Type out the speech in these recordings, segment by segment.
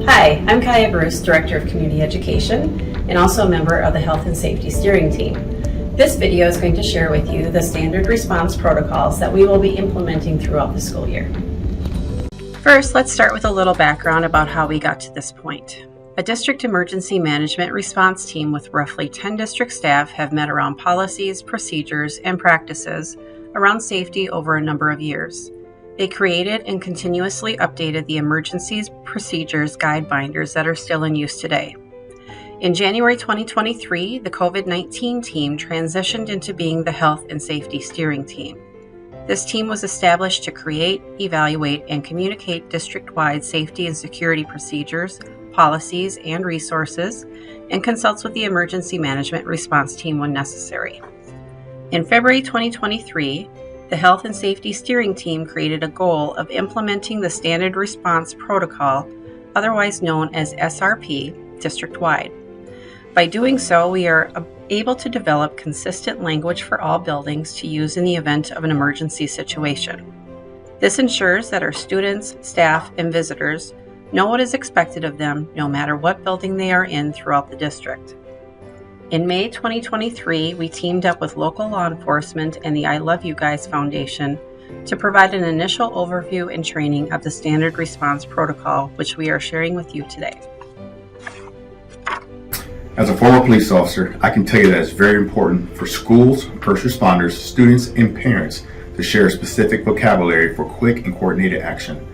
Hi, I'm Kaya Bruce, Director of Community Education, and also a member of the Health and Safety Steering Team. This video is going to share with you the standard response protocols that we will be implementing throughout the school year. First, let's start with a little background about how we got to this point. A district emergency management response team with roughly 10 district staff have met around policies, procedures, and practices around safety over a number of years. They created and continuously updated the emergencies procedures guide binders that are still in use today. In January 2023, the COVID-19 team transitioned into being the Health and Safety Steering Team. This team was established to create, evaluate, and communicate district-wide safety and security procedures, policies, and resources, and consults with the emergency management response team when necessary. In February 2023, the Health and Safety Steering Team created a goal of implementing the Standard Response Protocol, otherwise known as SRP, district-wide. By doing so, we are able to develop consistent language for all buildings to use in the event of an emergency situation. This ensures that our students, staff, and visitors know what is expected of them no matter what building they are in throughout the district. In May 2023, we teamed up with local law enforcement and the I Love You Guys Foundation to provide an initial overview and training of the Standard Response Protocol, which we are sharing with you today. As a former police officer, I can tell you that it's very important for schools, first responders, students, and parents to share a specific vocabulary for quick and coordinated action.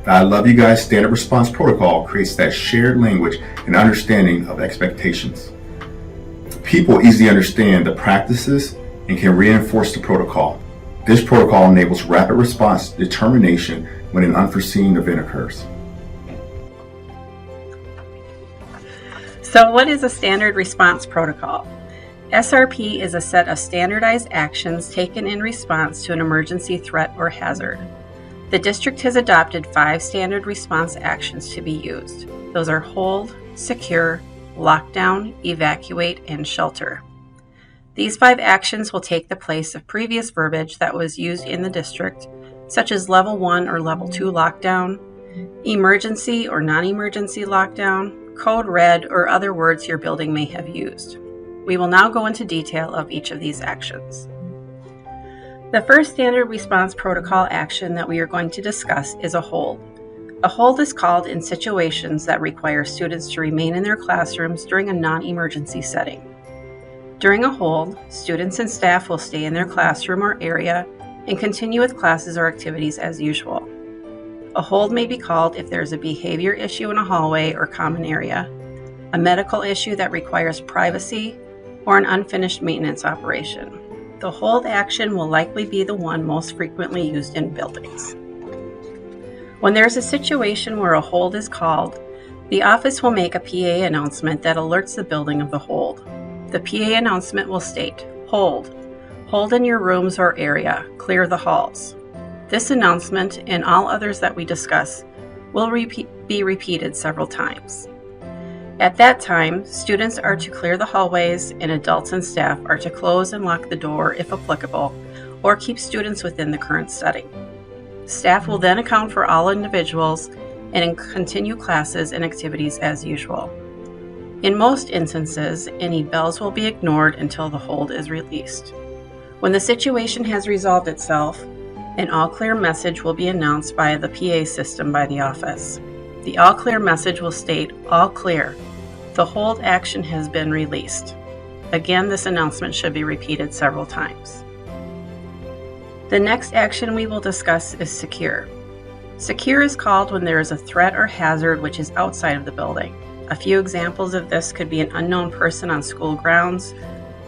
The I Love You Guys Standard Response Protocol creates that shared language and understanding of expectations. People easily understand the practices and can reinforce the protocol. This protocol enables rapid response determination when an unforeseen event occurs. So what is a Standard Response Protocol? SRP is a set of standardized actions taken in response to an emergency threat or hazard. The district has adopted 5 standard response actions to be used. Those are hold, secure, lockdown, evacuate, and shelter. These 5 actions will take the place of previous verbiage that was used in the district, such as Level 1 or Level 2 lockdown, emergency or non-emergency lockdown, code red, or other words your building may have used. We will now go into detail of each of these actions. The first standard response protocol action that we are going to discuss is a hold. A hold is called in situations that require students to remain in their classrooms during a non-emergency setting. During a hold, students and staff will stay in their classroom or area and continue with classes or activities as usual. A hold may be called if there is a behavior issue in a hallway or common area, a medical issue that requires privacy, or an unfinished maintenance operation. The hold action will likely be the one most frequently used in buildings. When there is a situation where a hold is called, the office will make a PA announcement that alerts the building of the hold. The PA announcement will state, "Hold. Hold in your rooms or area. Clear the halls." This announcement and all others that we discuss will be repeated several times. At that time, students are to clear the hallways and adults and staff are to close and lock the door if applicable, or keep students within the current setting. Staff will then account for all individuals and continue classes and activities as usual. In most instances, any bells will be ignored until the hold is released. When the situation has resolved itself, an all clear message will be announced by the PA system by the office. The all clear message will state, "All clear. The hold action has been released." Again, this announcement should be repeated several times. The next action we will discuss is secure. Secure is called when there is a threat or hazard which is outside of the building. A few examples of this could be an unknown person on school grounds,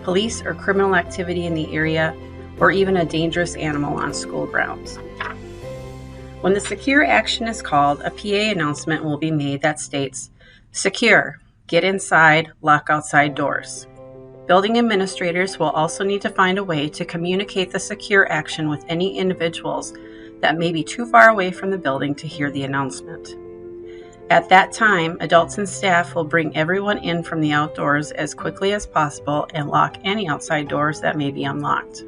police or criminal activity in the area, or even a dangerous animal on school grounds. When the secure action is called, a PA announcement will be made that states, "Secure, get inside, lock outside doors." Building administrators will also need to find a way to communicate the secure action with any individuals that may be too far away from the building to hear the announcement. At that time, adults and staff will bring everyone in from the outdoors as quickly as possible and lock any outside doors that may be unlocked.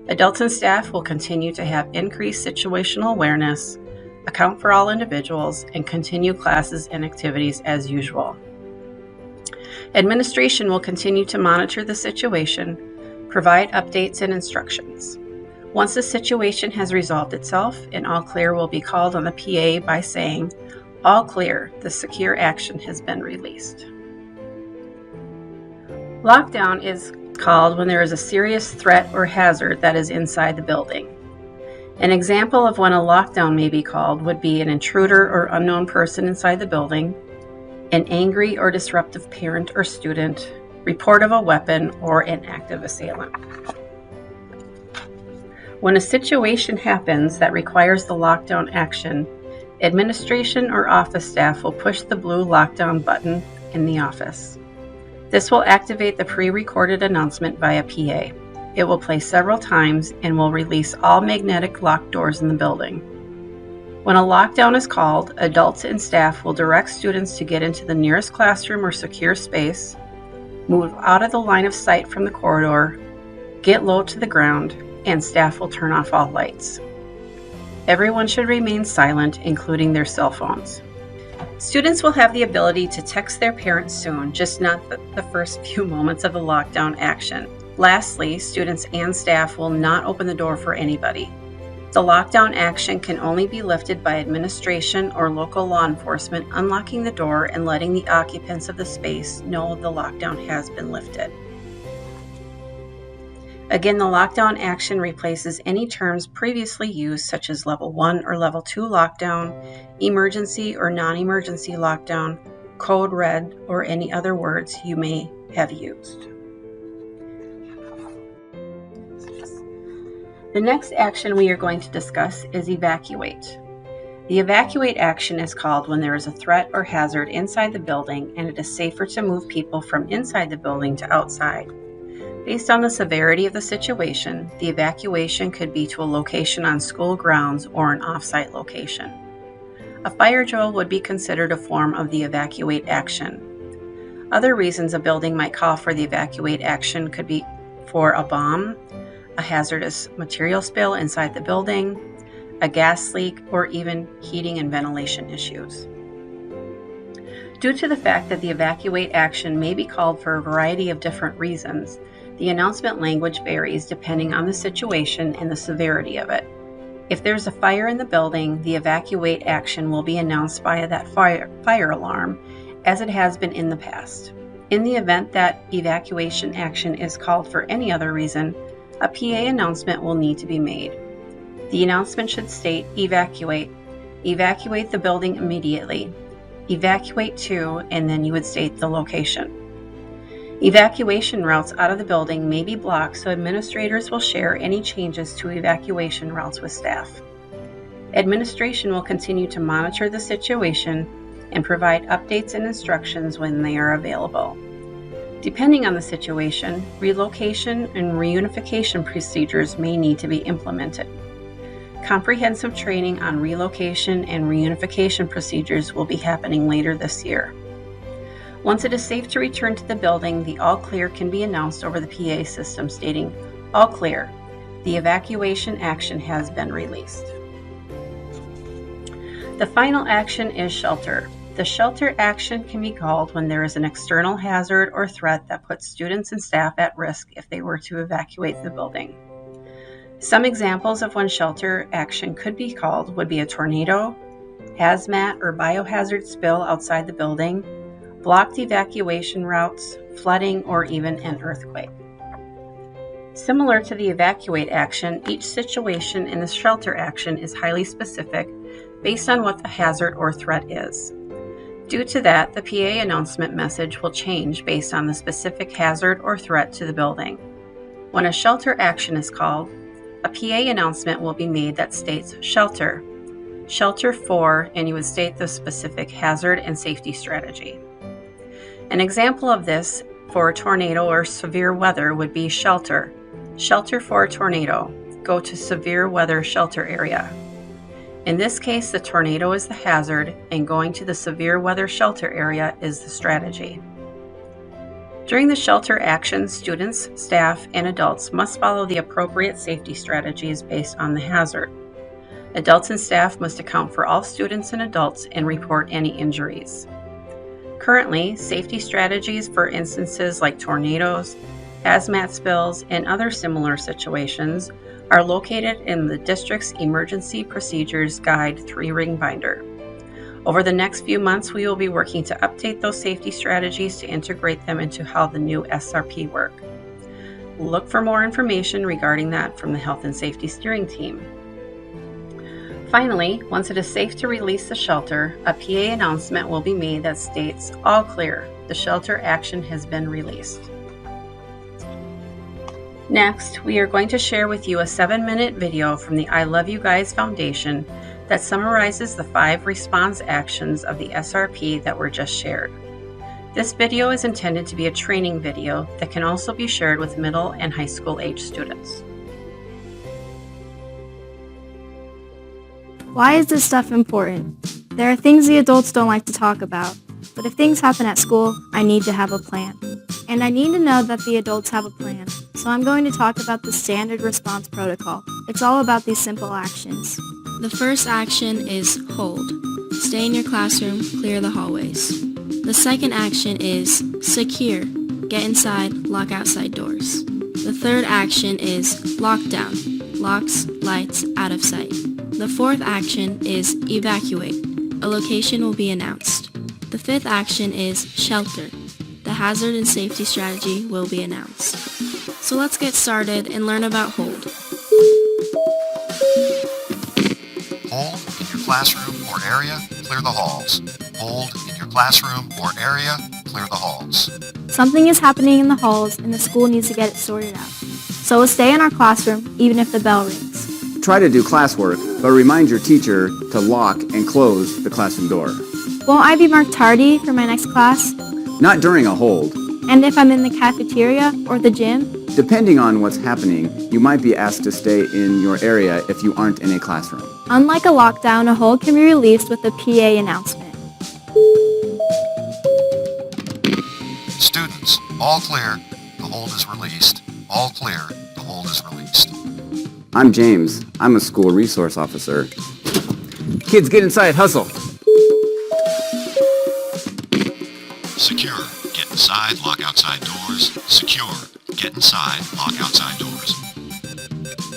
Adults and staff will continue to have increased situational awareness, account for all individuals, and continue classes and activities as usual. Administration will continue to monitor the situation, provide updates and instructions. Once the situation has resolved itself, an all clear will be called on the PA by saying, "All clear, the secure action has been released." Lockdown is called when there is a serious threat or hazard that is inside the building. An example of when a lockdown may be called would be an intruder or unknown person inside the building, an angry or disruptive parent or student, report of a weapon, or an active assailant. When a situation happens that requires the lockdown action, administration or office staff will push the blue lockdown button in the office. This will activate the pre-recorded announcement via PA. It will play several times and will release all magnetic locked doors in the building. When a lockdown is called, adults and staff will direct students to get into the nearest classroom or secure space, move out of the line of sight from the corridor, get low to the ground, and staff will turn off all lights. Everyone should remain silent, including their cell phones. Students will have the ability to text their parents soon, just not the first few moments of the lockdown action. Lastly, students and staff will not open the door for anybody. The lockdown action can only be lifted by administration or local law enforcement unlocking the door and letting the occupants of the space know the lockdown has been lifted. Again, the lockdown action replaces any terms previously used, such as Level 1 or Level 2 lockdown, emergency or non-emergency lockdown, code red, or any other words you may have used. The next action we are going to discuss is evacuate. The evacuate action is called when there is a threat or hazard inside the building and it is safer to move people from inside the building to outside. Based on the severity of the situation, the evacuation could be to a location on school grounds or an off-site location. A fire drill would be considered a form of the evacuate action. Other reasons a building might call for the evacuate action could be for a bomb, a hazardous material spill inside the building, a gas leak, or even heating and ventilation issues. Due to the fact that the evacuate action may be called for a variety of different reasons, the announcement language varies depending on the situation and the severity of it. If there's a fire in the building, the evacuate action will be announced via that fire alarm, as it has been in the past. In the event that evacuation action is called for any other reason, a PA announcement will need to be made. The announcement should state evacuate the building immediately, evacuate to, and then you would state the location. Evacuation routes out of the building may be blocked, so administrators will share any changes to evacuation routes with staff. Administration will continue to monitor the situation and provide updates and instructions when they are available. Depending on the situation, relocation and reunification procedures may need to be implemented. Comprehensive training on relocation and reunification procedures will be happening later this year. Once it is safe to return to the building, the all clear can be announced over the PA system stating, "All clear, the evacuation action has been released." The final action is shelter. The shelter action can be called when there is an external hazard or threat that puts students and staff at risk if they were to evacuate the building. Some examples of when shelter action could be called would be a tornado, hazmat or biohazard spill outside the building, blocked evacuation routes, flooding, or even an earthquake. Similar to the evacuate action, each situation in the shelter action is highly specific based on what the hazard or threat is. Due to that, the PA announcement message will change based on the specific hazard or threat to the building. When a shelter action is called, a PA announcement will be made that states shelter for, and you would state the specific hazard and safety strategy. An example of this for a tornado or severe weather would be shelter for a tornado, go to severe weather shelter area. In this case, the tornado is the hazard and going to the severe weather shelter area is the strategy. During the shelter action, students, staff, and adults must follow the appropriate safety strategies based on the hazard. Adults and staff must account for all students and adults and report any injuries. Currently, safety strategies for instances like tornadoes, hazmat spills, and other similar situations are located in the district's Emergency Procedures Guide 3-ring binder. Over the next few months, we will be working to update those safety strategies to integrate them into how the new SRP work. Look for more information regarding that from the Health and Safety Steering Team. Finally, once it is safe to release the shelter, a PA announcement will be made that states, "All clear, the shelter action has been released." Next, we are going to share with you a 7-minute video from the I Love You Guys Foundation that summarizes the 5 response actions of the SRP that were just shared. This video is intended to be a training video that can also be shared with middle and high school age students. Why is this stuff important? There are things the adults don't like to talk about, but if things happen at school, I need to have a plan. And I need to know that the adults have a plan, so I'm going to talk about the standard response protocol. It's all about these simple actions. The first action is hold. Stay in your classroom, clear the hallways. The second action is secure. Get inside, lock outside doors. The third action is lockdown. Locks, lights, out of sight. The fourth action is evacuate. A location will be announced. The fifth action is shelter. The hazard and safety strategy will be announced. So let's get started and learn about hold. Hold in your classroom or area, clear the halls. Hold in your classroom or area, clear the halls. Something is happening in the halls and the school needs to get it sorted out. So we'll stay in our classroom even if the bell rings. Try to do classwork, but remind your teacher to lock and close the classroom door. Won't I be marked tardy for my next class? Not during a hold. And if I'm in the cafeteria or the gym? Depending on what's happening, you might be asked to stay in your area if you aren't in a classroom. Unlike a lockdown, a hold can be released with a PA announcement. Students, all clear, the hold is released. All clear, the hold is released. I'm James. I'm a school resource officer. Kids, get inside, hustle. Secure, get inside, lock outside doors. Secure, get inside, lock outside doors.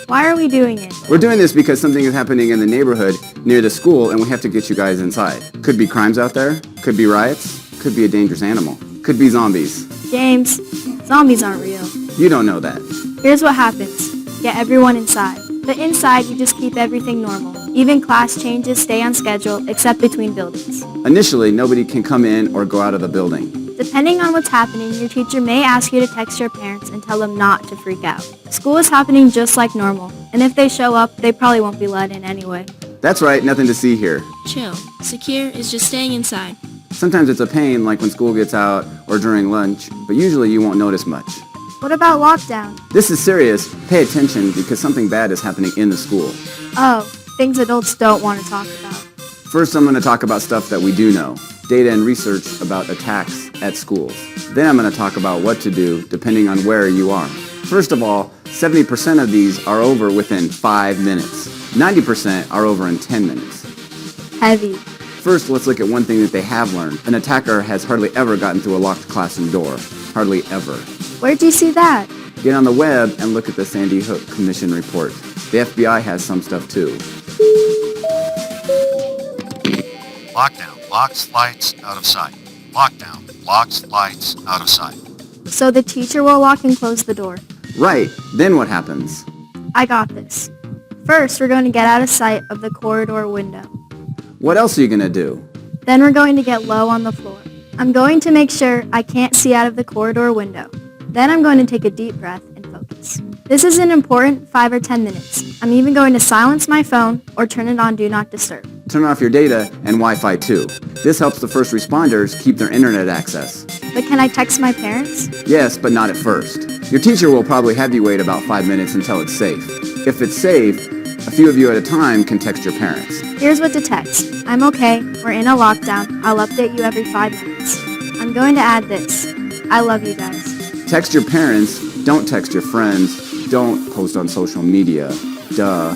Why are we doing it? We're doing this because something is happening in the neighborhood near the school and we have to get you guys inside. Could be crimes out there, could be riots, could be a dangerous animal, could be zombies. James, zombies aren't real. You don't know that. Here's what happens. Get everyone inside. But inside, you just keep everything normal. Even class changes stay on schedule except between buildings. Initially, nobody can come in or go out of the building. Depending on what's happening, your teacher may ask you to text your parents and tell them not to freak out. School is happening just like normal, and if they show up, they probably won't be let in anyway. That's right, nothing to see here. Chill. Secure is just staying inside. Sometimes it's a pain, like when school gets out or during lunch, but usually you won't notice much. What about lockdown? This is serious. Pay attention because something bad is happening in the school. Oh, things adults don't want to talk about. First, I'm going to talk about stuff that we do know. Data and research about attacks at schools. Then I'm going to talk about what to do depending on where you are. First of all, 70% of these are over within 5 minutes. 90% are over in 10 minutes. Heavy. First, let's look at one thing that they have learned. An attacker has hardly ever gotten through a locked classroom door. Hardly ever. Where'd you see that? Get on the web and look at the Sandy Hook Commission report. The FBI has some stuff too. Lockdown, locks, lights, out of sight. Lockdown, locks, lights, out of sight. So the teacher will lock and close the door. Right, then what happens? I got this. First, we're going to get out of sight of the corridor window. What else are you going to do? Then we're going to get low on the floor. I'm going to make sure I can't see out of the corridor window. Then I'm going to take a deep breath and focus. This is an important 5 or 10 minutes. I'm even going to silence my phone or turn it on Do Not Disturb. Turn off your data and Wi-Fi too. This helps the first responders keep their internet access. But can I text my parents? Yes, but not at first. Your teacher will probably have you wait about 5 minutes until it's safe. If it's safe, a few of you at a time can text your parents. Here's what to text. I'm okay. We're in a lockdown. I'll update you every 5 minutes. I'm going to add this. I love you guys. Text your parents. Don't text your friends. Don't post on social media. Duh.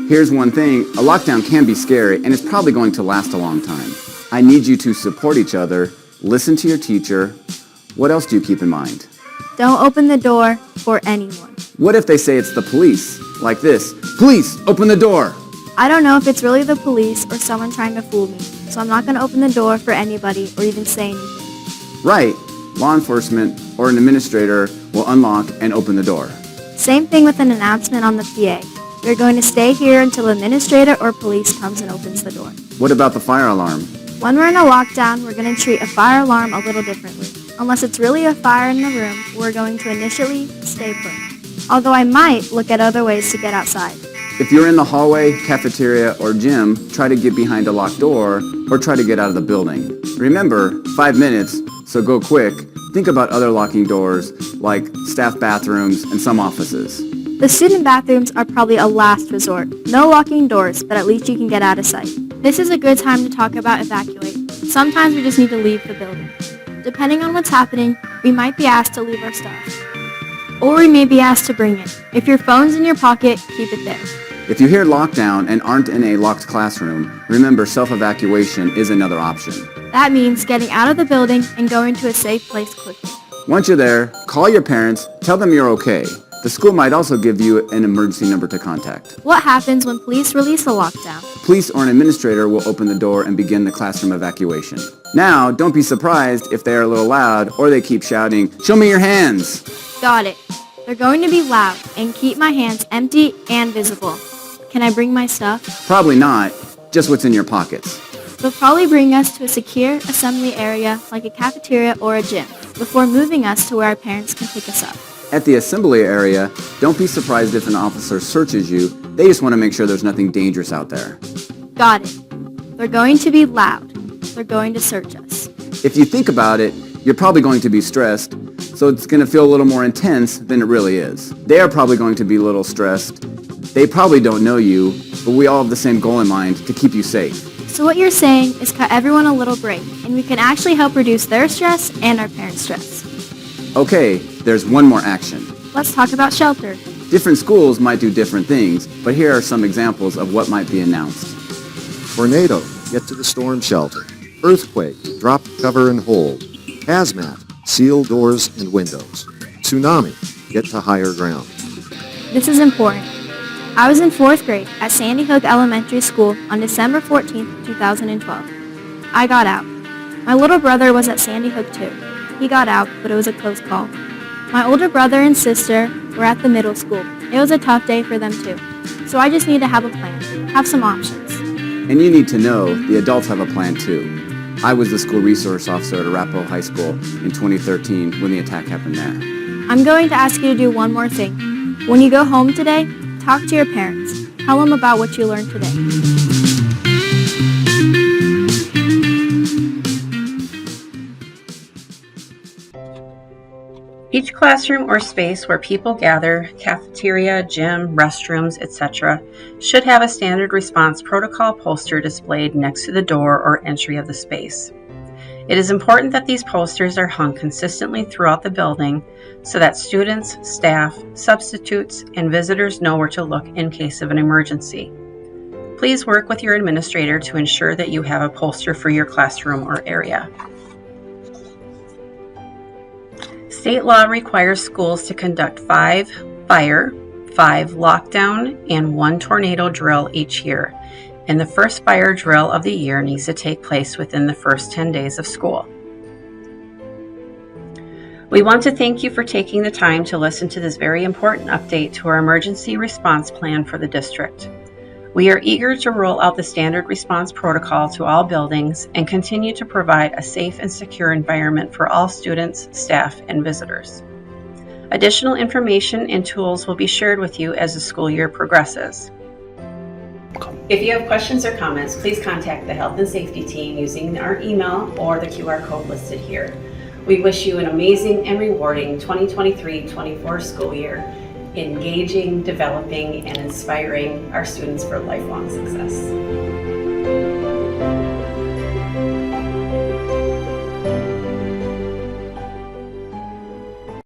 Here's one thing, a lockdown can be scary and it's probably going to last a long time. I need you to support each other, listen to your teacher. What else do you keep in mind? Don't open the door for anyone. What if they say it's the police? Like this, police, open the door. I don't know if it's really the police or someone trying to fool me, so I'm not going to open the door for anybody or even say anything. Right, law enforcement or an administrator will unlock and open the door. Same thing with an announcement on the PA. We're going to stay here until the administrator or police comes and opens the door. What about the fire alarm? When we're in a lockdown, we're going to treat a fire alarm a little differently. Unless it's really a fire in the room, we're going to initially stay put. Although I might look at other ways to get outside. If you're in the hallway, cafeteria, or gym, try to get behind a locked door or try to get out of the building. Remember, 5 minutes, so go quick. Think about other locking doors like staff bathrooms and some offices. The student bathrooms are probably a last resort. No locking doors, but at least you can get out of sight. This is a good time to talk about evacuate. Sometimes we just need to leave the building. Depending on what's happening, we might be asked to leave our stuff. Or we may be asked to bring it. If your phone's in your pocket, keep it there. If you hear lockdown and aren't in a locked classroom, remember self-evacuation is another option. That means getting out of the building and going to a safe place quickly. Once you're there, call your parents, tell them you're okay. The school might also give you an emergency number to contact. What happens when police release a lockdown? Police or an administrator will open the door and begin the classroom evacuation. Now, don't be surprised if they are a little loud or they keep shouting, "Show me your hands!" Got it. They're going to be loud and keep my hands empty and visible. Can I bring my stuff? Probably not, just what's in your pockets. They'll probably bring us to a secure assembly area like a cafeteria or a gym before moving us to where our parents can pick us up. At the assembly area, don't be surprised if an officer searches you. They just want to make sure there's nothing dangerous out there. Got it. They're going to be loud. They're going to search us. If you think about it, you're probably going to be stressed, so it's going to feel a little more intense than it really is. They are probably going to be a little stressed. They probably don't know you, but we all have the same goal in mind, to keep you safe. So what you're saying is cut everyone a little break, and we can actually help reduce their stress and our parents' stress. Okay, there's one more action. Let's talk about shelter. Different schools might do different things, but here are some examples of what might be announced. Tornado, get to the storm shelter. Earthquake, drop, cover, and hold. Hazmat, seal doors and windows. Tsunami, get to higher ground. This is important. I was in 4th grade at Sandy Hook Elementary School on December 14th, 2012. I got out. My little brother was at Sandy Hook too. He got out, but it was a close call. My older brother and sister were at the middle school. It was a tough day for them too. So I just need to have a plan, have some options. And you need to know the adults have a plan too. I was the school resource officer at Arapahoe High School in 2013 when the attack happened there. I'm going to ask you to do one more thing. When you go home today, talk to your parents. Tell them about what you learned today. Each classroom or space where people gather, cafeteria, gym, restrooms, etc., should have a standard response protocol poster displayed next to the door or entry of the space. It is important that these posters are hung consistently throughout the building so that students, staff, substitutes, and visitors know where to look in case of an emergency. Please work with your administrator to ensure that you have a poster for your classroom or area. State law requires schools to conduct 5 fire, 5 lockdown, and 1 tornado drill each year, and the first fire drill of the year needs to take place within the first 10 days of school. We want to thank you for taking the time to listen to this very important update to our emergency response plan for the district. We are eager to roll out the standard response protocol to all buildings and continue to provide a safe and secure environment for all students, staff, and visitors. Additional information and tools will be shared with you as the school year progresses. If you have questions or comments, please contact the Health and Safety team using our email or the QR code listed here. We wish you an amazing and rewarding 2023-24 school year, engaging, developing, and inspiring our students for lifelong success.